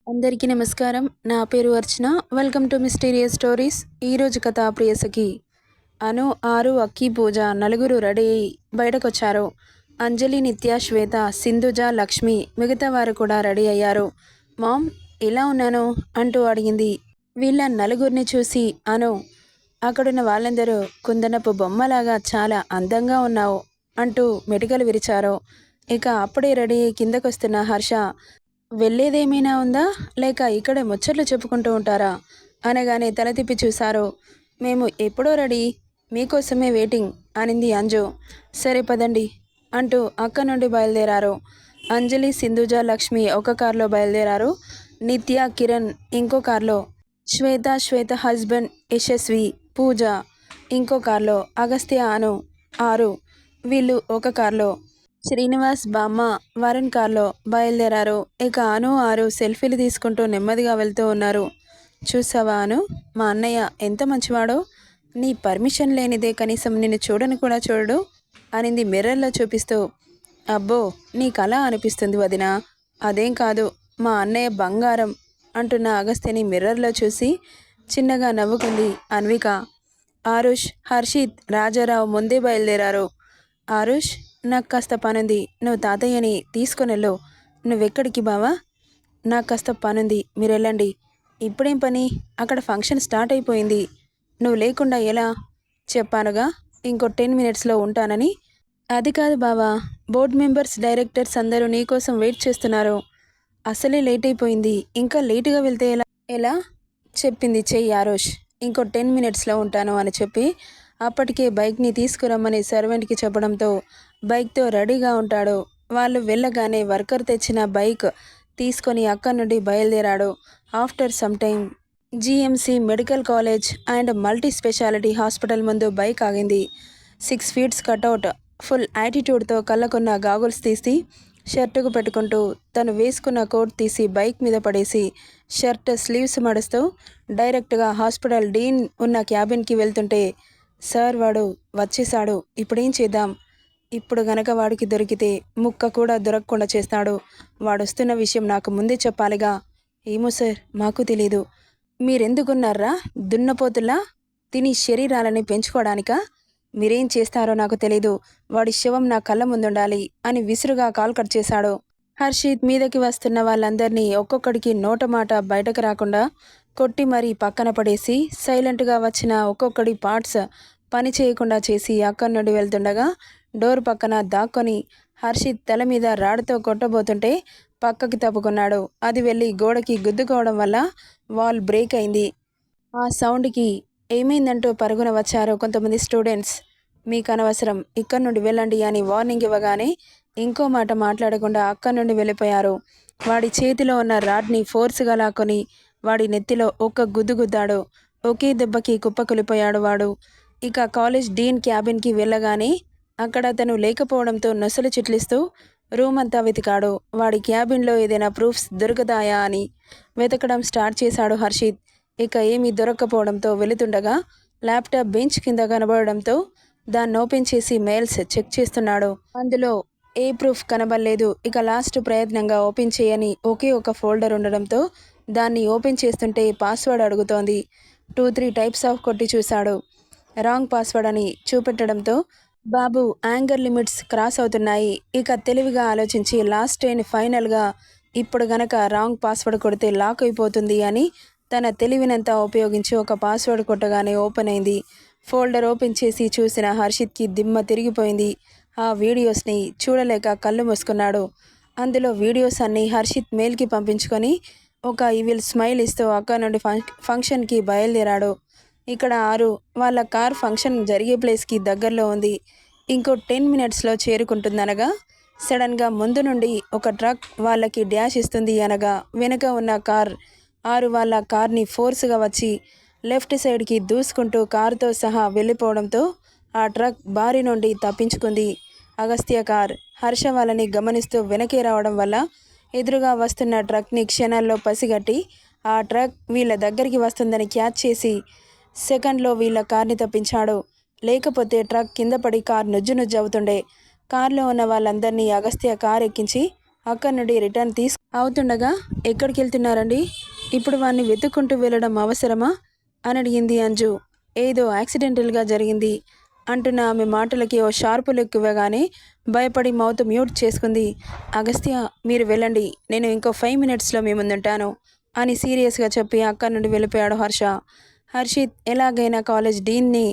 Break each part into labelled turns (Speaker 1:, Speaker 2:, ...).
Speaker 1: అందరికీ నమస్కారం. నా పేరు Archana. Welcome to mysterious stories. ఈరోజు కథ ప్రియసఖి. అను, ఆరు, అక్కి, పూజ నలుగురు రెడీ అయి బయటకొచ్చారు. అంజలి, నిత్య, శ్వేత, సింధుజ, లక్ష్మి మిగతా వారు కూడా రెడీ అయ్యారు. మామ్, ఎలా ఉన్నాను అంటూ అడిగింది. వీళ్ళ నలుగురిని చూసి అను, అక్కడున్న వాళ్ళందరూ కుందనపు బొమ్మలాగా చాలా అందంగా ఉన్నావు అంటూ మెటికలు విరిచారు. ఇక అప్పుడే రెడీ అయి కిందకొస్తున్న హర్ష, వెళ్ళేదేమైనా ఉందా, లేక ఇక్కడే ముచ్చట్లు చెప్పుకుంటూ ఉంటారా అనగానే తల తిప్పి చూశారు. మేము ఎప్పుడో రెడీ, మీకోసమే వెయిటింగ్ అనింది అంజు. సరే పదండి అంటూ అక్క నుండి బయలుదేరారు. అంజలి, సింధుజ, లక్ష్మి ఒక కారులో బయలుదేరారు. నిత్య, కిరణ్ ఇంకో కారులో, శ్వేత హస్బెండ్ యశస్వి, పూజ ఇంకో కారులో, అగస్త్య, అను, ఆరు వీళ్ళు ఒక కారులో, శ్రీనివాస్, బామ్మ, వరుణ్ కార్లో బయలుదేరారు. ఇక అను, ఆరు సెల్ఫీలు తీసుకుంటూ నెమ్మదిగా వెళ్తూ ఉన్నారు. చూసావా అను, మా అన్నయ్య ఎంత మంచివాడో, నీ పర్మిషన్ లేనిదే కనీసం నిన్ను చూడని కూడా చూడడు అనింది మిర్రర్లో చూపిస్తూ. అబ్బో, నీకు అలా అనిపిస్తుంది వదినా, అదేం కాదు, మా అన్నయ్య బంగారం అంటున్న అగస్త్యని మిర్రర్లో చూసి చిన్నగా నవ్వుకుంది అన్విక. ఆరుష్, హర్షిత్, రాజారావు ముందే బయలుదేరారు. ఆరుష్, నాకు కాస్త పనుంది, నువ్వు తాతయ్యని తీసుకునెళ్ళు. నువ్వెక్కడికి బావా? నాకు కాస్త పనుంది, మీరు వెళ్ళండి. ఇప్పుడేం పని? అక్కడ ఫంక్షన్ స్టార్ట్ అయిపోయింది, నువ్వు లేకుండా ఎలా? చెప్పానుగా ఇంకో 10 మినిట్స్లో ఉంటానని. అది కాదు బావా, బోర్డ్ మెంబర్స్, డైరెక్టర్స్ అందరూ నీకోసం వెయిట్ చేస్తున్నారు. అసలే లేట్ అయిపోయింది, ఇంకా లేటుగా వెళ్తే ఎలా? ఎలా చెప్పింది చెయ్యి ఆరుష్. ఇంకో 10 మినిట్స్లో ఉంటాను అని చెప్పి అప్పటికే బైక్ని తీసుకురమ్మని సర్వెంట్కి చెప్పడంతో బైక్తో రెడీగా ఉంటాడు. వాళ్ళు వెళ్ళగానే వర్కర్ తెచ్చిన బైక్ తీసుకొని అక్కడి నుండి బయలుదేరాడు. After some time GMC medical college and multi speciality hospital ముందు బైక్ ఆగింది. 6 ఫీట్స్ కటౌట్, ఫుల్ యాటిట్యూడ్తో కళ్ళకున్న గాగుల్స్ తీసి షర్టుకు పెట్టుకుంటూ తను వేసుకున్న కోట్ తీసి బైక్ మీద పడేసి షర్ట్ స్లీవ్స్ మడుస్తూ డైరెక్ట్గా హాస్పిటల్ డీన్ ఉన్న క్యాబిన్కి వెళ్తుంటే, సార్ వాడు వచ్చేశాడు, ఇప్పుడేం చేద్దాం? ఇప్పుడు గనక వాడికి దొరికితే ముక్క కూడా దొరకకుండా చేస్తాడు. వాడొస్తున్న విషయం నాకు ముందే చెప్పాలిగా. ఏమో సార్, మాకు తెలీదు. మీరెందుకున్నారా దున్నపోతుల్లా? తిని శరీరాలని పెంచుకోవడానికా? మీరేం చేస్తారో నాకు తెలీదు. వాడి శవం నా కళ్ళ ముందుండాలి అని విసురుగా కాల్ కట్ చేశాడు. హర్షిత్ మీదకి వస్తున్న వాళ్ళందరినీ ఒక్కొక్కడికి నోట మాట బయటకు రాకుండా కొట్టి మరీ పక్కన పడేసి సైలెంట్గా వచ్చిన ఒక్కొక్కడి పార్ట్స్ పని చేయకుండా చేసి అక్కడి నుండి వెళ్తుండగా డోర్ పక్కన దాక్కొని హర్షిత్ తల మీద రాడ్తో కొట్టబోతుంటే పక్కకి తప్పుకున్నాడు. అది వెళ్ళి గోడకి గుద్దుకోవడం వల్ల వాల్ బ్రేక్ అయింది. ఆ సౌండ్కి ఏమైందంటూ పరుగున వచ్చారు కొంతమంది స్టూడెంట్స్. మీకు అనవసరం, ఇక్కడి నుండి వెళ్ళండి అని వార్నింగ్ ఇవ్వగానే ఇంకో మాట మాట్లాడకుండా అక్కడి నుండి వెళ్ళిపోయారు. వాడి చేతిలో ఉన్న రాడ్ని ఫోర్స్గా లాక్కొని వాడి నెత్తిలో ఒక్క గుద్దు గుద్దాడు. ఒకే దెబ్బకి కుప్పకూలిపోయాడు వాడు. ఇక కాలేజ్ డీన్ క్యాబిన్కి వెళ్ళగానే అక్కడ అతను లేకపోవడంతో నొసలు చిట్లిస్తూ రూమ్ అంతా వెతికాడు. వాడి క్యాబిన్లో ఏదైనా ప్రూఫ్స్ దొరుకుతాయా అని వెతకడం స్టార్ట్ చేశాడు హర్షిత్. ఇక ఏమీ దొరక్కపోవడంతో వెళుతుండగా ల్యాప్టాప్ బెంచ్ కింద కనబడడంతో దాన్ని ఓపెన్ చేసి మెయిల్స్ చెక్ చేస్తున్నాడు. అందులో ఏ ప్రూఫ్ కనబడలేదు. ఇక లాస్ట్ ప్రయత్నంగా ఓపెన్ చేయని ఒకే ఒక ఫోల్డర్ ఉండడంతో దాన్ని ఓపెన్ చేస్తుంటే పాస్వర్డ్ అడుగుతోంది. 2-3 టైప్స్ ఆఫ్ కొట్టి చూశాడు. రాంగ్ పాస్వర్డ్ అని చూపెట్టడంతో, బాబు యాంగర్ లిమిట్స్ క్రాస్ అవుతున్నాయి. ఇక తెలివిగా ఆలోచించి లాస్ట్ అండ్ ఫైనల్గా ఇప్పుడు గనక రాంగ్ పాస్వర్డ్ కొడితే లాక్ అయిపోతుంది అని తన తెలివినంతా ఉపయోగించి ఒక పాస్వర్డ్ కొట్టగానే ఓపెన్ అయింది. ఫోల్డర్ ఓపెన్ చేసి చూసిన హర్షిత్కి దిమ్మ తిరిగిపోయింది. ఆ వీడియోస్ని చూడలేక కళ్ళు మూసుకున్నాడు. అందులో వీడియోస్ అన్నీ హర్షిత్ మెయిల్కి పంపించుకొని ఒక ఈవిల్ స్మైల్ ఇస్తూ అక్కడ నుండి ఫంక్షన్కి బయలుదేరాడు. ఇక్కడ ఆరు వాళ్ళ కార్ ఫంక్షన్ జరిగే ప్లేస్కి దగ్గరలో ఉంది. ఇంకో 10 మినిట్స్లో చేరుకుంటుందనగా సడన్గా ముందు నుండి ఒక ట్రక్ వాళ్ళకి డ్యాష్ ఇస్తుంది అనగా వెనుక ఉన్న కార్ ఆరు వాళ్ళ కార్ని ఫోర్స్గా వచ్చి లెఫ్ట్ సైడ్కి దూసుకుంటూ కారుతో సహా వెళ్ళిపోవడంతో ఆ ట్రక్ బారి నుండి తప్పించుకుంది. అగస్త్య కార్ హర్ష వాళ్ళని గమనిస్తూ వెనకే రావడం వల్ల ఎదురుగా వస్తున్న ట్రక్ని క్షణాల్లో పసిగట్టి ఆ ట్రక్ వీళ్ళ దగ్గరికి వస్తుందని క్యాచ్ చేసి సెకండ్లో వీళ్ళ కార్ని తప్పించాడు. లేకపోతే ట్రక్ కింద పడి కార్ నుజ్జు నుజ్జు అవుతుండే. కారులో ఉన్న వాళ్ళందరినీ అగస్త్య కార్ ఎక్కించి అక్కడి నుండి రిటర్న్ అవుతుండగా ఎక్కడికి వెళ్తున్నారండి, ఇప్పుడు వాడిని వెతుక్కుంటూ వెళ్ళడం అవసరమా అని అడిగింది అంజు. ఏదో యాక్సిడెంటల్గా జరిగింది అంటున్న ఆమె మాటలకి ఓ షార్పు లుక్ ఇవ్వగానే భయపడి మౌత్ మ్యూట్ చేసుకుంది. అగస్త్య, మీరు వెళ్ళండి, నేను ఇంకో 5 మినిట్స్లో మీ ముందుంటాను అని సీరియస్గా చెప్పి అక్కడి నుండి వెళ్ళిపోయాడు హర్ష. హర్షిత్ ఎలాగైనా కాలేజ్ డీన్ని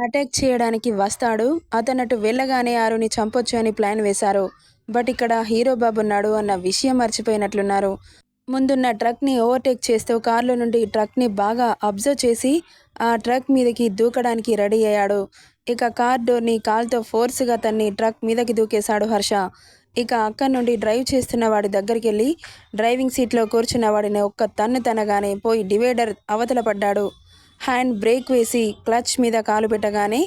Speaker 1: అటాక్ చేయడానికి వస్తాడు, అతనటు వెళ్ళగానే ఆరుని చంపొచ్చు అని ప్లాన్ వేశారు. బట్ ఇక్కడ హీరో బాబు ఉన్నాడు అన్న విషయం మర్చిపోయినట్లున్నారు. ముందున్న ట్రక్ని ఓవర్టేక్ చేస్తూ కార్లో నుండి ట్రక్ని బాగా అబ్జర్వ్ చేసి ఆ ట్రక్ మీదకి దూకడానికి రెడీ అయ్యాడు. ఇక కార్ డోర్ని కాల్తో ఫోర్స్గా తన్ని ట్రక్ మీదకి దూకేశాడు హర్ష. ఇక అక్కడి నుండి డ్రైవ్ చేస్తున్న వాడి దగ్గరికి వెళ్ళి డ్రైవింగ్ సీట్లో కూర్చున్న వాడిని ఒక్క తన్ను తనగానే పోయి డివైడర్ అవతల పడ్డాడు. హ్యాండ్ బ్రేక్ వేసి క్లచ్ మీద కాలు పెట్టగానే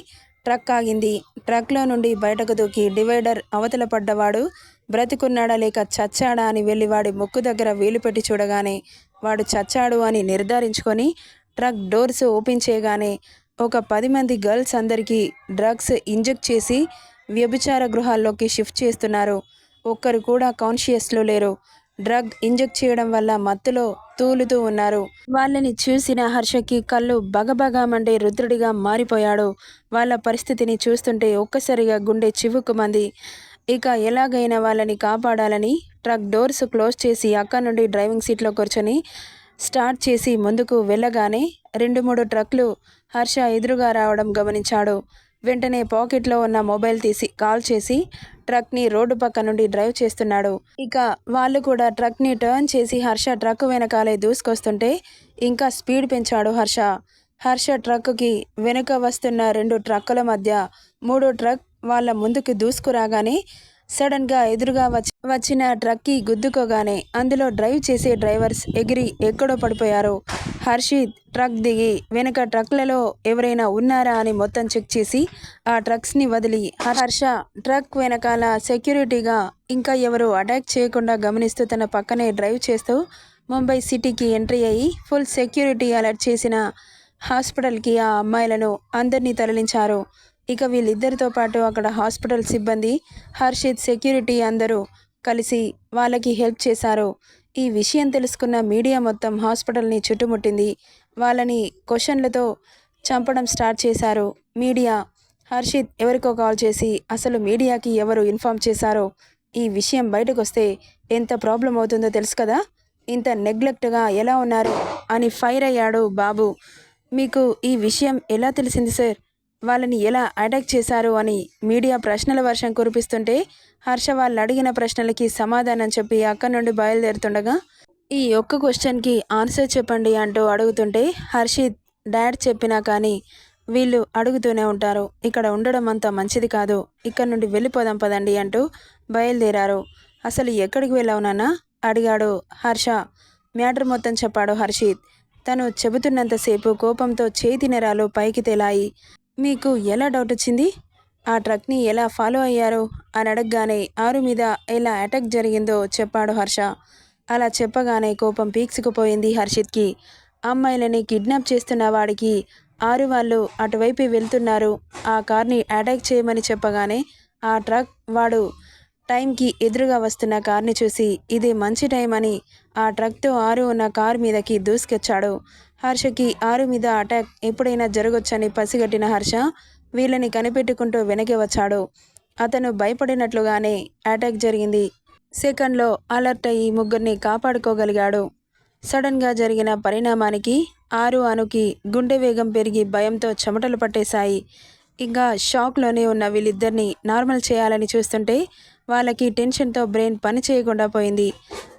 Speaker 1: ట్రక్ ఆగింది. ట్రక్లో నుండి బయటకు దూకి డివైడర్ అవతల పడ్డవాడు బ్రతికున్నాడా లేక చచ్చాడా అని వెళ్ళి వాడి ముక్కు దగ్గర వేలు పెట్టి చూడగానే వాడు చచ్చాడు అని నిర్ధారించుకొని ట్రక్ డోర్స్ ఓపెన్ చేయగానే ఒక 10 మంది గర్ల్స్ అందరికీ డ్రగ్స్ ఇంజెక్ట్ చేసి వ్యభిచార గృహాల్లోకి షిఫ్ట్ చేస్తున్నారు. ఒక్కరు కూడా కాన్షియస్లో లేరు. డ్రగ్ ఇంజెక్ట్ చేయడం వల్ల మత్తులో తూలుతూ ఉన్నారు. వాళ్ళని చూసిన హర్షకి కళ్ళు బగబగా మండే రుద్రుడిగా మారిపోయాడు. వాళ్ళ పరిస్థితిని చూస్తుంటే ఒక్కసారిగా గుండె చివుక్కుమంది. ఇక ఎలాగైనా వాళ్ళని కాపాడాలని ట్రక్ డోర్స్ క్లోజ్ చేసి అక్కడి నుండి డ్రైవింగ్ సీట్లో కూర్చొని స్టార్ట్ చేసి ముందుకు వెళ్ళగానే 2-3 ట్రక్లు హర్ష ఎదురుగా రావడం గమనించాడు. వెంటనే పాకెట్లో ఉన్న మొబైల్ తీసి కాల్ చేసి ట్రక్ని రోడ్డు పక్క నుండి డ్రైవ్ చేస్తున్నాడు. ఇక వాళ్ళు కూడా ట్రక్ని టర్న్ చేసి హర్ష ట్రక్ వెనకాలే దూసుకొస్తుంటే ఇంకా స్పీడ్ పెంచాడు హర్ష. హర్ష ట్రక్కుకి వెనుక వస్తున్న 2 ట్రక్కుల మధ్య 3వ ట్రక్ వాళ్ళ ముందుకు దూసుకురాగానే సడన్గా ఎదురుగా వచ్చిన ట్రక్కి గుద్దుకోగానే అందులో డ్రైవ్ చేసే డ్రైవర్స్ ఎగిరి ఎక్కడో పడిపోయారు. హర్షిత్ ట్రక్ దిగి వెనక ట్రక్లలో ఎవరైనా ఉన్నారా అని మొత్తం చెక్ చేసి ఆ ట్రక్స్ని వదిలి హర్ష ట్రక్ వెనకాల సెక్యూరిటీగా ఇంకా ఎవరు అటాక్ చేయకుండా గమనిస్తూ తన పక్కనే డ్రైవ్ చేస్తూ ముంబై సిటీకి ఎంట్రీ అయ్యి ఫుల్ సెక్యూరిటీ అలర్ట్ చేసిన హాస్పిటల్కి ఆ అమ్మాయిలను అందరినీ తరలించారు. ఇక వీళ్ళిద్దరితో పాటు అక్కడ హాస్పిటల్ సిబ్బంది, హర్షిత్ సెక్యూరిటీ అందరూ కలిసి వాళ్ళకి హెల్ప్ చేశారు. ఈ విషయం తెలుసుకున్న మీడియా మొత్తం హాస్పిటల్ని చుట్టుముట్టింది. వాళ్ళని క్వశ్చన్లతో చంపడం స్టార్ట్ చేశారు. మీడియా హర్షిత్ ఎవరికో కాల్ చేసి అసలు మీడియాకి ఎవరు ఇన్ఫామ్ చేశారో, ఈ విషయం బయటకు వస్తే ఎంత ప్రాబ్లం అవుతుందో తెలుసు కదా, ఇంత నెగ్లెక్ట్గా ఎలా ఉన్నారు అని ఫైర్ అయ్యాడు బాబు. మీకు ఈ విషయం ఎలా తెలిసింది సార్, వాళ్ళని ఎలా అటాక్ చేశారు అని మీడియా ప్రశ్నల వర్షం కురిపిస్తుంటే హర్ష వాళ్ళు అడిగిన ప్రశ్నలకి సమాధానం చెప్పి అక్కడి నుండి బయలుదేరుతుండగా ఈ ఒక్క క్వశ్చన్కి ఆన్సర్ చెప్పండి అంటూ అడుగుతుంటే హర్షిత్ డాడ్ చెప్పినా కానీ వీళ్ళు అడుగుతూనే ఉంటారు, ఇక్కడ ఉండడం అంత మంచిది కాదు, ఇక్కడ నుండి వెళ్ళిపోదాం పదండి అంటూ బయలుదేరారు. అసలు ఎక్కడికి వెళ్ళావు నాన్న అడిగాడు హర్ష. మ్యాటర్ మొత్తం చెప్పాడు హర్షిత్. తను చెబుతున్నంతసేపు కోపంతో చేతి నెరాలు పైకి తేలాయి. మీకు ఎలా డౌట్ వచ్చింది, ఆ ట్రక్ని ఎలా ఫాలో అయ్యారు అని అడగగానే ఆరు మీద ఎలా అటాక్ జరిగిందో చెప్పాడు హర్ష. అలా చెప్పగానే కోపం పీక్సుకుపోయింది హర్షిత్కి. అమ్మాయిలని కిడ్నాప్ చేస్తున్న వాడికి ఆరు వాళ్ళు అటువైపు వెళ్తున్నారు, ఆ కార్ని అటాక్ చేయమని చెప్పగానే ఆ ట్రక్ వాడు టైంకి ఎదురుగా వస్తున్న కార్ని చూసి ఇది మంచి టైం అని ఆ ట్రక్తో ఆరు ఉన్న కారు మీదకి దూసుకొచ్చాడు. హర్షకి ఆరు మీద అటాక్ ఎప్పుడైనా జరగొచ్చని పసిగట్టిన హర్ష వీళ్ళని కనిపెట్టుకుంటూ వెనక్కి వచ్చాడు. అతను భయపడినట్లుగానే అటాక్ జరిగింది. సెకండ్లో అలర్ట్ అయ్యి ముగ్గురిని కాపాడుకోగలిగాడు. సడన్గా జరిగిన పరిణామానికి ఆరు అనుకి గుండె వేగం పెరిగి భయంతో చెమటలు పట్టేశాయి. ఇంకా షాక్లోనే ఉన్న వీళ్ళిద్దరిని నార్మల్ చేయాలని చూస్తుంటే వాళ్ళకి టెన్షన్తో బ్రెయిన్ పని చేయకుండా పోయింది.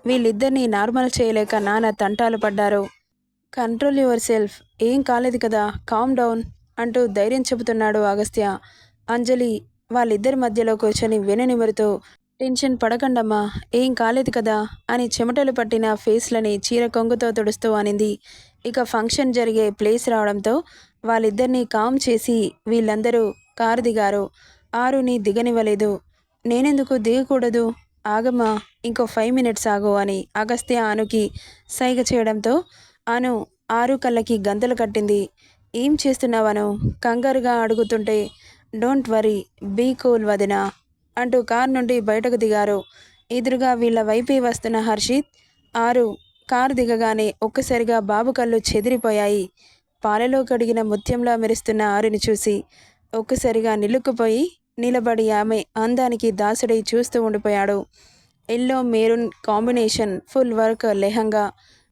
Speaker 1: వీళ్ళిద్దరినీ నార్మల్ చేయలేక నానా తంటాలు పడ్డారు. కంట్రోల్ యువర్ సెల్ఫ్, ఏం కాలేదు కదా, కామ్ డౌన్ అంటూ ధైర్యం చెబుతున్నాడు అగస్త్య. అంజలి వాళ్ళిద్దరి మధ్యలో కూర్చొని వెనునిమురుతూ టెన్షన్ పడకండమ్మా, ఏం కాలేదు కదా అని చెమటలు పట్టిన ఫేస్లని చీర కొంగుతో తుడుస్తూ అనింది. ఇక ఫంక్షన్ జరిగే ప్లేస్ రావడంతో వాళ్ళిద్దరినీ కామ్ చేసి వీళ్ళందరూ కారు దిగారు. ఆరుని దిగనివ్వలేదు. నేనెందుకు దిగకూడదు, ఆగమ్మా, ఇంకో 5 మినిట్స్ ఆగు అని అగస్త్య అనుకి సైగ చేయడంతో అను ఆరు కళ్ళకి గంతలు కట్టింది. ఏం చేస్తున్నావను కంగారుగా అడుగుతుంటే డోంట్ వరీ, బీ కూల్ వదినా అంటూ కార్ నుండి బయటకు దిగారు. ఎదురుగా వీళ్ళ వైపే వస్తున్న హర్షిత్, ఆరు కారు దిగగానే ఒక్కసారిగా బాబు కళ్ళు చెదిరిపోయాయి. పాలలో కడిగిన ముత్యంలా మెరుస్తున్న ఆరుని చూసి ఒక్కసారిగా నిలుక్కుపోయి నిలబడి ఆమె అందానికి దాసుడై చూస్తూ ఉండిపోయాడు. Yellow maroon combination full work lehenga,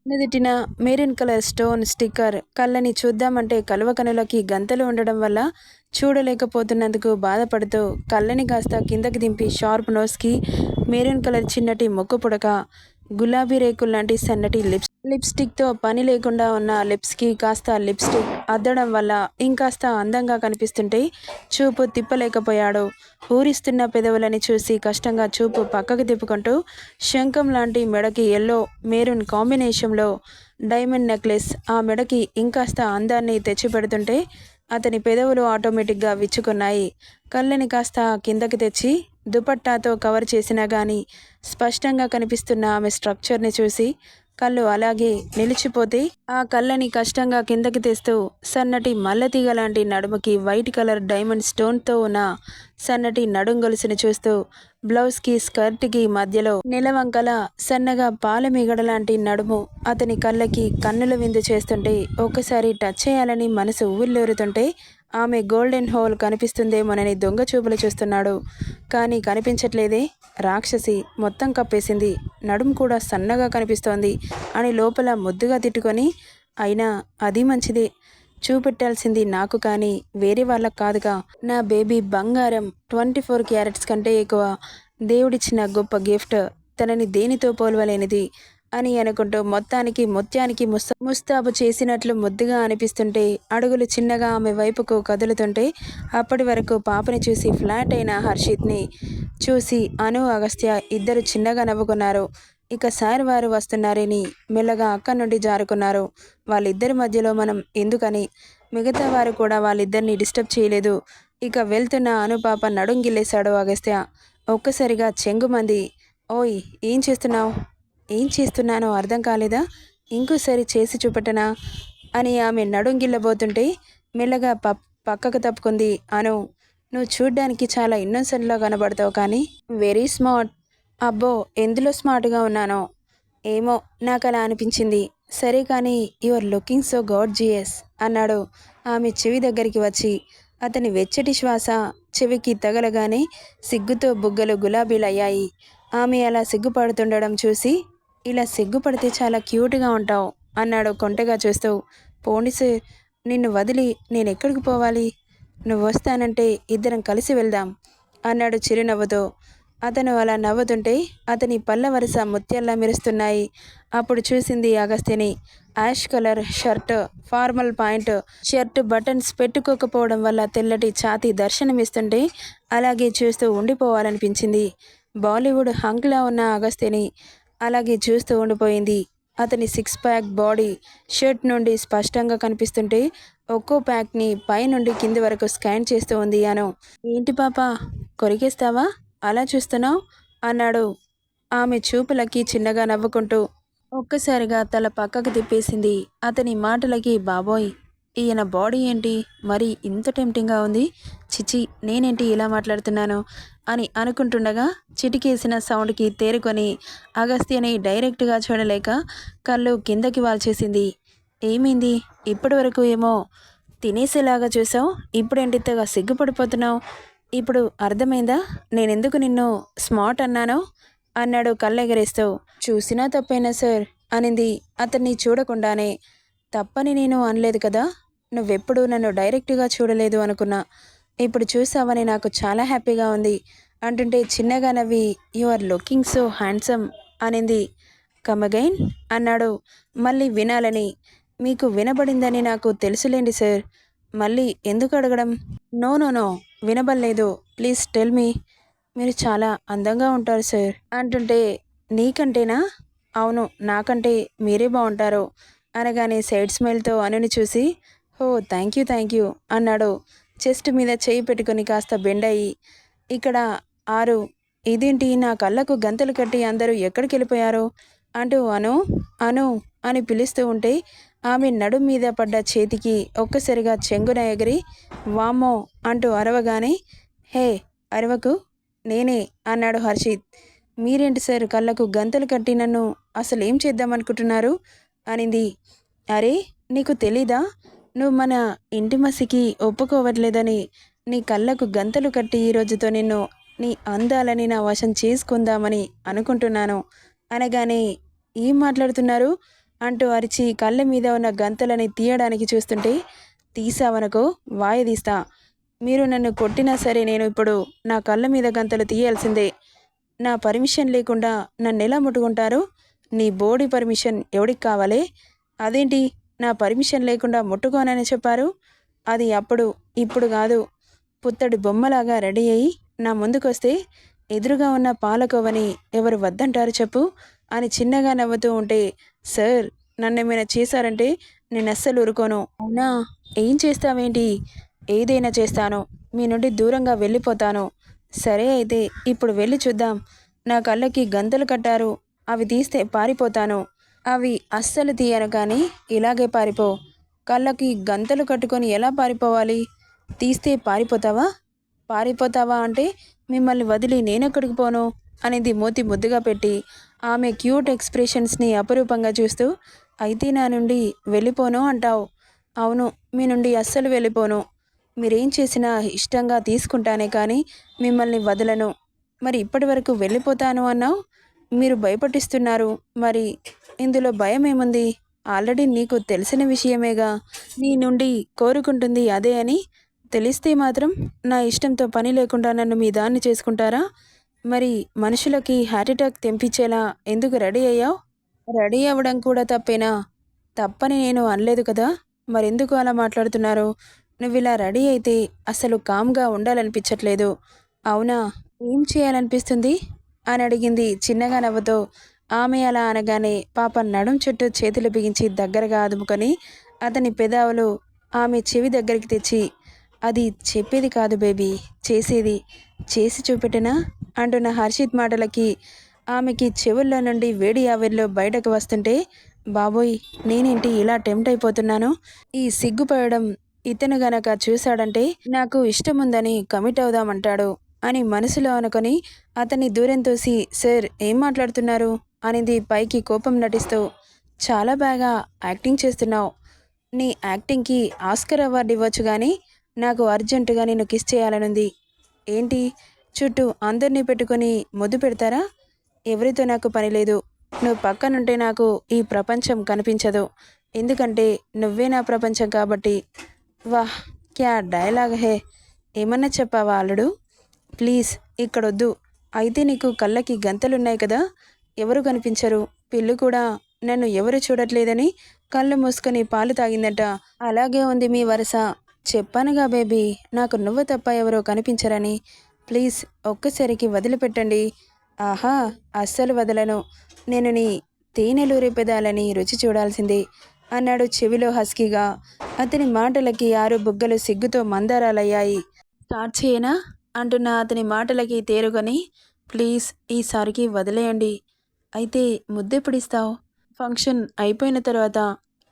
Speaker 1: నుదిటిన మెరూన్ కలర్ స్టోన్ స్టిక్కర్, కళ్ళని చూద్దామంటే కలువ కనులకి గంతలు ఉండడం వల్ల చూడలేకపోతున్నందుకు బాధపడుతూ కళ్ళని కాస్త కిందకి దింపి షార్ప్ నోస్కి మెరూన్ కలర్ చిన్నటి ముక్కు పుడక, గులాబీ రేకుల్లాంటి సన్నటి లిప్స్టిక్తో పని లేకుండా ఉన్న లిప్స్కి కాస్త లిప్స్టిక్ అద్దడం వల్ల ఇంకాస్త అందంగా కనిపిస్తుంటే చూపు తిప్పలేకపోయాడు. ఊరిస్తున్న పెదవులని చూసి కష్టంగా చూపు పక్కకు తిప్పుకుంటూ శంఖం లాంటి మెడకి ఎల్లో మెరూన్ కాంబినేషన్లో డైమండ్ నెక్లెస్ ఆ మెడకి ఇంకాస్త అందాన్ని తెచ్చిపెడుతుంటే అతని పెదవులు ఆటోమేటిక్గా విచ్చుకున్నాయి. కళ్ళని కాస్త కిందకి తెచ్చి దుపట్టాతో కవర్ చేసినా కానీ స్పష్టంగా కనిపిస్తున్న ఆమె స్ట్రక్చర్ని చూసి కళ్ళు అలాగే నిలిచిపోతే ఆ కళ్ళని కష్టంగా కిందకి తెస్తూ సన్నటి మల్లెతీగ లాంటి నడుముకి వైట్ కలర్ డైమండ్ స్టోన్తో ఉన్న సన్నటి నడుం గొలుసుని చూస్తూ బ్లౌజ్కి స్కర్ట్కి మధ్యలో నిలవంకల సన్నగా పాలమీగడ లాంటి నడుము అతని కళ్ళకి కన్నుల విందు చేస్తుంటే ఒక్కసారి టచ్ చేయాలని మనసు ఊళ్ళూరుతుంటే ఆమె గోల్డెన్ హోల్ కనిపిస్తుందేమోనని దొంగ చూపులు చూస్తున్నాడు. కానీ కనిపించట్లేదే, రాక్షసి మొత్తం కప్పేసింది, నడుము కూడా సన్నగా కనిపిస్తోంది అని లోపల ముద్దుగా తిట్టుకొని, అయినా అది మంచిదే, చూపెట్టాల్సింది నాకు కానీ వేరే వాళ్ళకు కాదుగా, నా బేబీ బంగారం 24 క్యారెట్స్ కంటే ఎక్కువ, దేవుడిచ్చిన గొప్ప గిఫ్ట్, తనని దేనితో పోల్వలేనిది అని అనుకుంటూ మొత్తానికి ముత్యానికి ముస్తాబు చేసినట్లు ముద్దుగా అనిపిస్తుంటే అడుగులు చిన్నగా ఆమె వైపుకు కదులుతుంటే అప్పటి వరకు పాపని చూసి ఫ్లాట్ అయిన హర్షిత్ని చూసి అను అగస్త్య ఇద్దరు చిన్నగా నవ్వుకున్నారు. ఇక సార్ వారు వస్తున్నారని మెల్లగా అక్కడి నుండి జారుకున్నారు. వాళ్ళిద్దరి మధ్యలో మనం ఎందుకని మిగతా వారు కూడా వాళ్ళిద్దరిని డిస్టర్బ్ చేయలేదు. ఇక వెళ్తున్న అనుపాప నడుంగిల్లేశాడు అగస్త్య. ఒక్కసారిగా చెంగుమంది, ఓయ్ ఏం చేస్తున్నావు? ఏం చేస్తున్నానో అర్థం కాలేదా? ఇంకోసారి చేసి చూపెట్టనా అని ఆమె నడుంగిల్లబోతుంటే మెల్లగా పక్కకు తప్పుకుంది అను. నువ్వు చూడ్డానికి చాలా ఇన్నోసెంట్లా కనబడతావు కానీ వెరీ స్మార్ట్. అబ్బో ఎందులో స్మార్ట్గా ఉన్నానో ఏమో నాకు అలా అనిపించింది. సరే కానీ యువర్ లుకింగ్ సో గార్జియస్ అన్నాడు ఆమె చెవి దగ్గరికి వచ్చి. అతని వెచ్చటి శ్వాస చెవికి తగలగానే సిగ్గుతో బుగ్గలు గులాబీలయ్యాయి. ఆమె అలా సిగ్గుపడుతుండడం చూసి, ఇలా సిగ్గుపడితే చాలా క్యూట్గా ఉంటావు అన్నాడు కొంటెగా చూస్తూ. పోండి సార్, నిన్ను వదిలి నేనెక్కడికి పోవాలి? నువ్వు వస్తానంటే ఇద్దరం కలిసి వెళ్దాం అన్నాడు చిరునవ్వుతో. అతను అలా నవ్వుతుంటే అతని పళ్ళ వరుస ముత్యాల్లా మెరుస్తున్నాయి. అప్పుడు చూసింది అగస్త్యని. Ash colour shirt, formal pant shirt buttons పెట్టుకోకపోవడం వల్ల తెల్లటి ఛాతీ దర్శనమిస్తుంటే అలాగే చూస్తూ ఉండిపోవాలనిపించింది. బాలీవుడ్ హంక్లా ఉన్న అగస్త్యని అలాగే చూస్తూ ఉండిపోయింది. అతని 6 ప్యాక్ బాడీ షర్ట్ నుండి స్పష్టంగా కనిపిస్తుంటే ఒక్కో ప్యాక్ని పైనుండి కింది వరకు స్కాన్ చేస్తూ ఉంది అను. ఏంటి పాప, కొరికేస్తావా అలా చూస్తున్నావు అన్నాడు ఆమె చూపులకి చిన్నగా నవ్వుకుంటూ. ఒక్కసారిగా తల పక్కకు తిప్పేసింది. అతని మాటలకి బాబోయ్, ఈయన బాడీ ఏంటి మరి ఇంత టెంప్టింగ్గా ఉంది, చిచి నేనేంటి ఇలా మాట్లాడుతున్నాను అని అనుకుంటుండగా చిటికేసిన సౌండ్కి తేరుకొని అగస్త్యని డైరెక్ట్గా చూడలేక కళ్ళు కిందకి వాల్చేసింది. ఏమైంది, ఇప్పటి వరకు ఏమో తినేసేలాగా చూసావు, ఇప్పుడేంటిత్తగా సిగ్గుపడిపోతున్నావు? ఇప్పుడు అర్థమైందా నేనెందుకు నిన్ను స్మార్ట్ అన్నానో అన్నాడు కళ్ళెగరేస్తూ. చూసినా తప్పైనా సార్ అనింది అతన్ని చూడకుండానే. తప్పని నేను అనలేదు కదా, నువ్వెప్పుడు నన్ను డైరెక్ట్గా చూడలేదు అనుకున్నా, ఇప్పుడు చూసావని నాకు చాలా హ్యాపీగా ఉంది అంటుంటే చిన్నగా నవ్వి you are looking so handsome అనింది. కమ్ అగైన్ అన్నాడు మళ్ళీ వినాలని. మీకు వినబడిందని నాకు తెలుసులేండి సార్, మళ్ళీ ఎందుకు అడగడం? నో నో నో వినబడలేదు, ప్లీజ్ టెల్ మీ. మీరు చాలా అందంగా ఉంటారు సార్ అంటుంటే నీకంటేనా? అవును నాకంటే మీరే బాగుంటారు అనగానే సైడ్ స్మైల్తో అనుని చూసి ఓ థ్యాంక్ యూ అన్నాడు చెస్ట్ మీద చేయి పెట్టుకుని కాస్త బెండ్ అయ్యి. ఇక్కడ ఆరు, ఇదేంటి నా కళ్ళకు గంతలు కట్టి అందరూ ఎక్కడికి వెళ్ళిపోయారు అంటూ అను అను అని పిలుస్తూ ఉంటే ఆమె నడుం మీద పడ్డ చేతికి ఒక్కసారిగా చెంగున ఎగిరి వామ్మో అంటూ అరవగానే హే అరవకు, నేనే అన్నాడు హర్షిత్. మీరేంటి సార్ కళ్ళకు గంతలు కట్టి నన్ను అసలేం చేద్దామనుకుంటున్నారు అనింది. అరే నీకు తెలీదా, నువ్వు మన ఇంటిమసికి ఒప్పుకోవట్లేదని నీ కళ్ళకు గంతలు కట్టి ఈ రోజుతో నిన్ను నీ అందాలని నా వశం చేసుకుందామని అనుకుంటున్నాను అనగానే, ఏం మాట్లాడుతున్నారు అంటూ అరిచి కళ్ళ మీద ఉన్న గంతలని తీయడానికి చూస్తుంటే, తీసావనుకో వాయదీస్తా, మీరు నన్ను కొట్టినా సరే నేను ఇప్పుడు నా కళ్ళ మీద గంతలు తీయాల్సిందే, నా పర్మిషన్ లేకుండా నన్నెలా ముట్టుకుంటారు, నీ బోడీ పర్మిషన్ ఎవడికి కావాలి, అదేంటి నా పర్మిషన్ లేకుండా ముట్టుకోనని చెప్పారు, అది అప్పుడు ఇప్పుడు కాదు, పుత్తడి బొమ్మలాగా రెడీ అయ్యి నా ముందుకొస్తే ఎదురుగా ఉన్న పాలకోవని ఎవరు వద్దంటారు చెప్పు అని చిన్నగా నవ్వుతూ ఉంటే, సార్ నన్నేమైనా చేశారంటే నేను అస్సలు ఊరుకోను. అవునా, ఏం చేస్తావేంటి, ఏదైనా చేస్తాను, మీ నుండి దూరంగా వెళ్ళిపోతాను. సరే అయితే ఇప్పుడు వెళ్ళి చూద్దాం, నా కళ్ళకి గంతలు కట్టారు, అవి తీస్తే పారిపోతాను, అవి అస్సలు తీయను కానీ ఇలాగే పారిపో, కళ్ళకి గంతలు కట్టుకొని ఎలా పారిపోవాలి, తీస్తే పారిపోతావా, పారిపోతావా అంటే మిమ్మల్ని వదిలి నేనెక్కడికి పోను అనేది మూతి ముద్దుగా పెట్టి ఆమె క్యూట్ ఎక్స్ప్రెషన్స్ని అపురూపంగా చూస్తూ, అయితే నా నుండి వెళ్ళిపోను అంటావు, అవును మీ నుండి అస్సలు వెళ్ళిపోను, మీరేం చేసినా ఇష్టంగా తీసుకుంటానే కానీ మిమ్మల్ని వదలను, మరి ఇప్పటి వరకు వెళ్ళిపోతాను అన్నావు, మీరు భయపట్టిస్తున్నారు, మరి ఇందులో భయం ఏముంది, ఆల్రెడీ నీకు తెలిసిన విషయమేగా, నీ నుండి కోరుకుంటుంది అదే అని తెలిస్తే మాత్రం నా ఇష్టంతో పని లేకుండా నన్ను మీ దాన్ని చేసుకుంటారా, మరి మనుషులకి హార్ట్అటాక్ తెంపించేలా ఎందుకు రెడీ అయ్యావు, రెడీ అవ్వడం కూడా తప్పేనా, తప్పని నేను అనలేదు కదా, మరెందుకు అలా మాట్లాడుతున్నారు, నువ్వు ఇలా రెడీ అయితే అసలు కామ్గా ఉండాలనిపించట్లేదు, అవునా, ఏం చేయాలనిపిస్తుంది అని అడిగింది చిన్నగా నవ్వుతో. ఆమె అలా అనగానే పాప నడుం చుట్టూ చేతులు బిగించి దగ్గరగా అదుముకొని అతని పెదావులు ఆమె చెవి దగ్గరికి తెచ్చి, అది చెప్పేది కాదు బేబీ, చేసేది, చేసి చూపెట్టనా అంటున్న హర్షిత్ మాటలకి ఆమెకి చెవుల్లో నుండి వేడి ఆవిరిలో బయటకు వస్తుంటే, బాబోయ్ నేనేంటి ఇలా టెంప్ట్ అయిపోతున్నాను, ఈ సిగ్గుపడడం ఇతను గనక చూశాడంటే నాకు ఇష్టముందని కమిట్ అవుదామంటాడు అని మనసులో అనుకొని అతన్ని దూరం తోసి, సార్ ఏం మాట్లాడుతున్నారు అనింది పైకి కోపం నటిస్తూ. చాలా బాగా యాక్టింగ్ చేస్తున్నావు, నీ యాక్టింగ్కి ఆస్కర్ అవార్డు ఇవ్వచ్చు కానీ నాకు అర్జెంటుగా నేను కిస్ చేయాలనుంది, ఏంటి చుట్టూ అందరినీ పెట్టుకొని ముద్దు పెడతారా, ఎవరితో నాకు పని లేదు, నువ్వు పక్కనుంటే నాకు ఈ ప్రపంచం కనిపించదు, ఎందుకంటే నువ్వే నా ప్రపంచం కాబట్టి. వాహ్ క్యా డైలాగ్ హే, ఏమన్నా చెప్పావా అల్లుడు, ప్లీజ్ ఇక్కడొద్దు, అయితే నీకు కళ్ళకి గంతలున్నాయి కదా, ఎవరు కనిపించరు, పిల్లు కూడా నన్ను ఎవరు చూడట్లేదని కళ్ళు మూసుకొని పాలు తాగిందట, అలాగే ఉంది మీ వరస, చెప్పానుగా బేబీ నాకు నువ్వు తప్ప ఎవరో కనిపించరని, ప్లీజ్ ఒక్కసారికి వదిలిపెట్టండి, ఆహా అస్సలు వదలను, నేను నీ తేనెలూరి పెదాలని రుచి చూడాల్సిందే అన్నాడు చెవిలో హస్కీగా. అతని మాటలకి 6 బుగ్గలు సిగ్గుతో మందారాలయ్యాయి. స్టార్ట్ చేయనా అంటున్న అతని మాటలకి తేరుకొని, ప్లీజ్ ఈసారికి వదిలేయండి, అయితే ముద్దెప్పుడిస్తావు, ఫంక్షన్ అయిపోయిన తర్వాత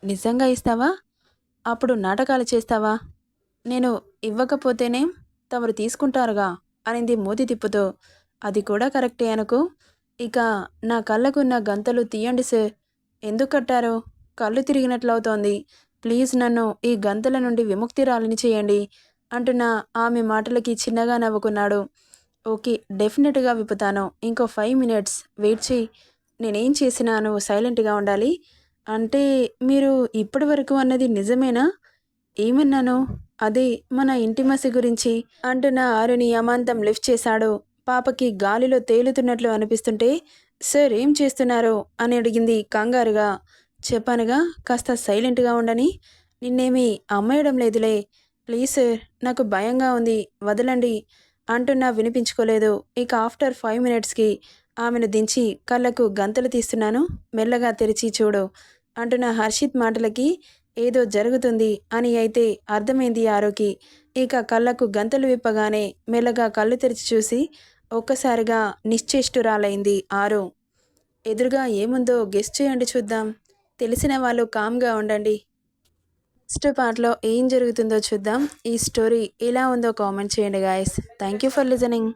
Speaker 1: నిజంగా ఇస్తావా, అప్పుడు నాటకాలు చేస్తావా, నేను ఇవ్వకపోతేనే తమరు తీసుకుంటారుగా అనింది మూతి తిప్పుతో. అది కూడా కరెక్టే అనుకో, ఇక నా కళ్ళకున్న గంతలు తీయండి సార్, ఎందుకు కట్టారో కళ్ళు తిరిగినట్లవుతోంది, ప్లీజ్ నన్ను ఈ గంతల నుండి విముక్తిరాలిని చేయండి అంటున్న ఆమె మాటలకి చిన్నగా నవ్వుకున్నాడు. ఓకే డెఫినెట్గా విప్పుతాను, ఇంకో 5 మినిట్స్ వెయిట్ చేయి, నేనేం చేసినా నువ్వు సైలెంట్గా ఉండాలి, అంటే మీరు ఇప్పటి వరకు అన్నది నిజమేనా, ఏమన్నాను, అదే మన ఇంటిమసి గురించి అంటున్న ఆరుని అమాంతం లిఫ్ట్ చేశాడు. పాపకి గాలిలో తేలుతున్నట్లు అనిపిస్తుంటే, సార్ ఏం చేస్తున్నారో అని అడిగింది కంగారుగా. చెప్పానుగా కాస్త సైలెంట్గా ఉండని, నిన్నేమీ అమ్మేయడం లేదులే, ప్లీజ్ సార్ నాకు భయంగా ఉంది వదలండి అంటున్నా వినిపించుకోలేదు. ఇక ఆఫ్టర్ 5 మినిట్స్కి ఆమెను దించి కళ్ళకు గంతలు తీస్తున్నాను, మెల్లగా తెరిచి చూడు అంటున్న హర్షిత్ మాటలకి ఏదో జరుగుతుంది అని అయితే అర్థమైంది ఆరోకి. ఇక కళ్ళకు గంతలు విప్పగానే మెల్లగా కళ్ళు తెరిచి చూసి ఒక్కసారిగా నిశ్చేష్టురాలైంది ఆరు. ఎదురుగా ఏముందో గెస్ చేయండి చూద్దాం, తెలిసిన వాళ్ళు కామ్గా ఉండండి. నెక్స్ట్ పార్ట్లో ఏం జరుగుతుందో చూద్దాం. ఈ స్టోరీ ఎలా ఉందో కామెంట్ చేయండి guys. Thank you for listening.